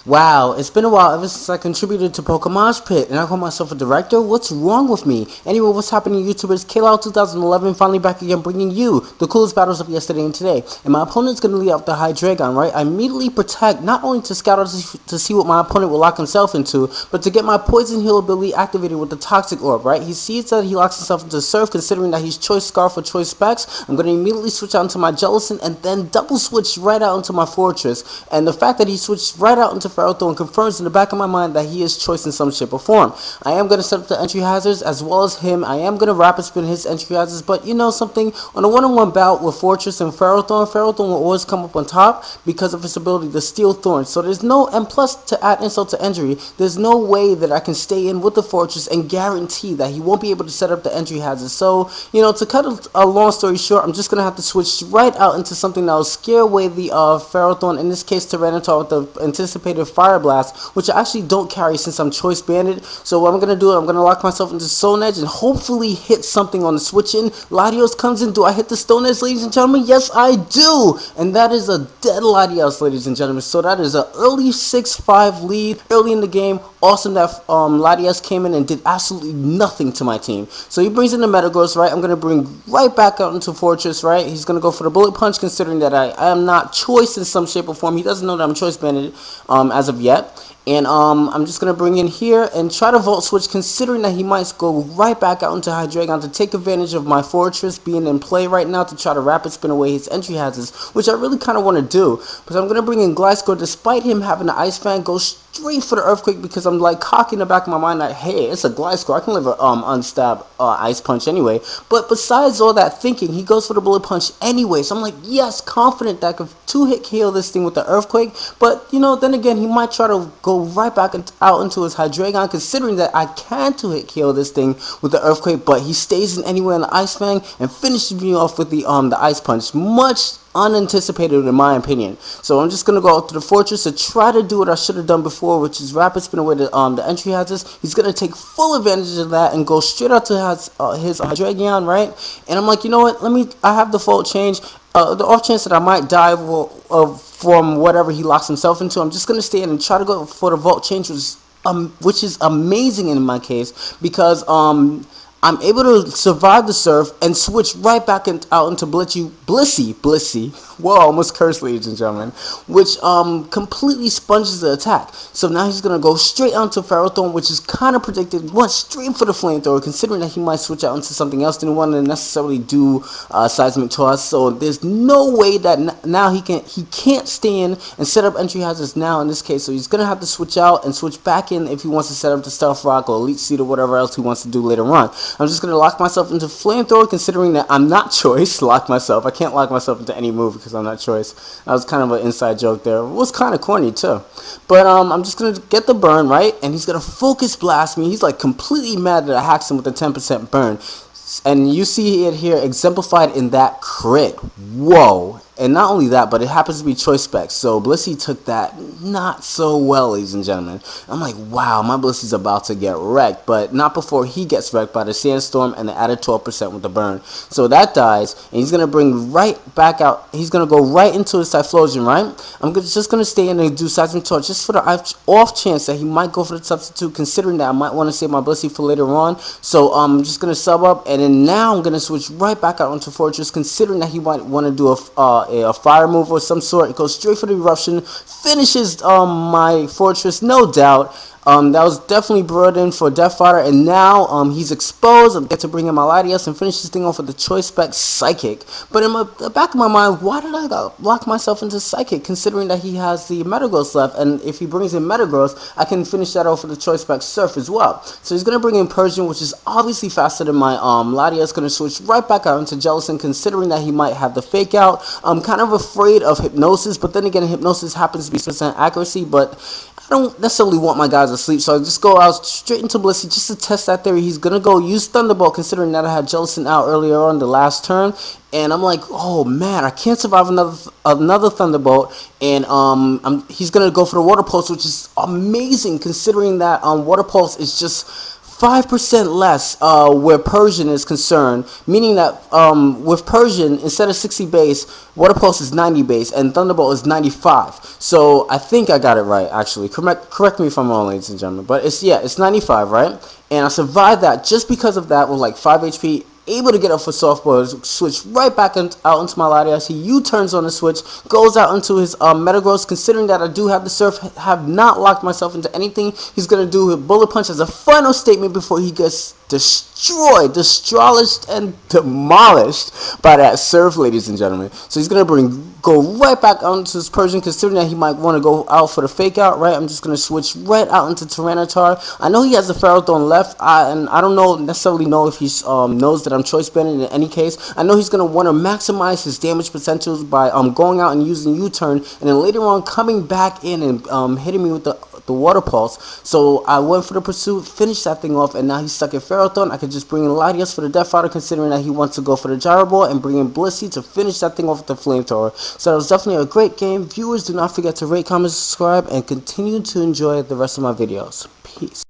Wow, it's been a while ever since I contributed to PokeMoshPit, and I call myself a director? What's wrong with me? Anyway, what's happening, YouTubers? KLOL 2011 finally back again, bringing you the coolest battles of yesterday and today. And my opponent's gonna lead out the high Dragon, right? I immediately protect, not only to scout out to see what my opponent will lock himself into, but to get my poison heal ability activated with the Toxic Orb, right? He sees that he locks himself into Surf, considering that he's Choice Scarf or Choice Specs. I'm gonna immediately switch out into my Jellicent, and then double switch right out into my Fortress. And the fact that he switched right out into Ferrothorn confirms in the back of my mind that he is Choice in some shape or form. I am going to set up the entry hazards as well as him. I am going to rapid spin his entry hazards, but you know something, on a one-on-one bout with Fortress and Ferrothorn will always come up on top because of his ability to steal Thorns. So there's no, and plus to add insult to injury, there's no way that I can stay in with the Fortress and guarantee that he won't be able to set up the entry hazards. So, you know, to cut a long story short, I'm just going to have to switch right out into something that will scare away the Ferrothorn, in this case Tyranitar with the anticipated Fire Blast, which I actually don't carry since I'm Choice Banded. So what I'm going to do, I'm going to lock myself into Stone Edge and hopefully hit something on the switch in. Latios comes in. Do I hit the Stone Edge, ladies and gentlemen? Yes, I do! And that is a dead Latios, ladies and gentlemen. So that is an early 6-5 lead early in the game. Awesome that Latios came in and did absolutely nothing to my team. So he brings in the Metagross, right? I'm going to bring right back out into Fortress, right? He's going to go for the Bullet Punch, considering that I am not Choice in some shape or form. He doesn't know that I'm Choice Banded as of yet. And I'm just going to bring in here and try to Volt Switch, considering that he might go right back out into Hydreigon to take advantage of my Fortress being in play right now to try to rapid spin away his entry hazards, which I really kind of want to do. But I'm going to bring in Gliscor, despite him having the Ice Fan, go straight for the Earthquake because I'm like cocky in the back of my mind that, hey, it's a Gliscor, I can live a unstab Ice Punch anyway. But besides all that thinking, he goes for the Bullet Punch anyway. So I'm like, yes, confident that I could 2-hit KO this thing with the Earthquake. But, you know, then again, he might try to go right back out into his Hydreigon, considering that I can 2-hit KO this thing with the Earthquake, but he stays in anywhere in the Ice Fang and finishes me off with the Ice Punch. Much unanticipated in my opinion. So I'm just gonna go out to the Fortress to try to do what I should have done before, which is rapid spin away the entry hazards. He's gonna take full advantage of that and go straight out to his Hydreigon, right? And I'm like, you know what? I have the Volt Change. The off chance that I might die from whatever he locks himself into, I'm just gonna stay in and try to go for the Volt Change, which is amazing in my case because I'm able to survive the Surf and switch right back out into Blissey. Whoa, almost cursed, ladies and gentlemen. Which completely sponges the attack. So now he's going to go straight onto Ferrothorn, which is kind of predicted. Went straight for the Flamethrower, considering that he might switch out into something else. Didn't want to necessarily do Seismic Toss. So there's no way that now he can't stay in and set up entry hazards now in this case. So he's going to have to switch out and switch back in if he wants to set up the Stealth Rock or Elite Seed or whatever else he wants to do later on. I'm just going to lock myself into Flamethrower, considering that I'm not Choice. Lock myself. I can't lock myself into any move because I'm not Choice. That was kind of an inside joke there. It was kind of corny too. But I'm just going to get the burn, right? And he's going to Focus Blast me. He's like completely mad that I hacked him with a 10% burn. And you see it here exemplified in that crit. Whoa. And not only that, but it happens to be Choice Specs. So Blissey took that not so well, ladies and gentlemen. I'm like, wow, my Blissey's about to get wrecked. But not before he gets wrecked by the Sandstorm and the added 12% with the burn. So that dies. And he's going to bring right back out. He's going to go right into his Typhlosion, right? I'm just going to stay in and do Seismic Torch just for the off chance that he might go for the substitute, considering that I might want to save my Blissey for later on. So I'm just going to sub up. And then now I'm going to switch right back out into Fortress, considering that he might want to do a fire move or some sort. It goes straight for the Eruption, finishes my Fortress, no doubt. That was definitely brought in for Death Fodder, and now he's exposed. I get to bring in my Latias and finish this thing off with the Choice Spec Psychic. But in the back of my mind, why did I lock myself into Psychic, considering that he has the Metagross left, and if he brings in Metagross, I can finish that off with the Choice Spec Surf as well. So he's going to bring in Persian, which is obviously faster than my Latias. Going to switch right back out into Jellicent, considering that he might have the Fake Out. I'm kind of afraid of Hypnosis, but then again, Hypnosis happens to be 6% accuracy, but I don't necessarily want my guys asleep, so I just go out straight into Blissey just to test that theory. He's going to go use Thunderbolt, considering that I had Jellicent out earlier on the last turn. And I'm like, oh man, I can't survive another Thunderbolt. And he's going to go for the Water Pulse, which is amazing, considering that Water Pulse is just 5% less where Persian is concerned, meaning that with Persian, instead of 60 base, Water Pulse is 90 base, and Thunderbolt is 95. So I think I got it right, actually. Correct me if I'm wrong, ladies and gentlemen. But it's 95, right? And I survived that just because of that with like 5 HP. Able to get up for softball, switch right back out into my Latias. He U-turns on the switch, goes out into his Metagross. Considering that I do have the Surf, have not locked myself into anything, he's going to do a Bullet Punch as a final statement before he gets destroyed, demolished, and demolished by that Surf, ladies and gentlemen. So he's going to go right back out into his Persian, considering that he might want to go out for the fake out, right? I'm just going to switch right out into Tyranitar. I know he has the Ferrothorn left, and I don't necessarily know if he knows that I'm choice banding in any case. I know he's going to want to maximize his damage potentials by going out and using U-turn, and then later on coming back in and hitting me with the Water Pulse. So I went for the pursuit, finished that thing off, and now he's stuck in Ferrothorn. I could just bring in Latias for the Death Fighter, considering that he wants to go for the Gyro Ball, and bring in Blissey to finish that thing off with the Flamethrower. So that was definitely a great game. Viewers, do not forget to rate, comment, subscribe, and continue to enjoy the rest of my videos. Peace.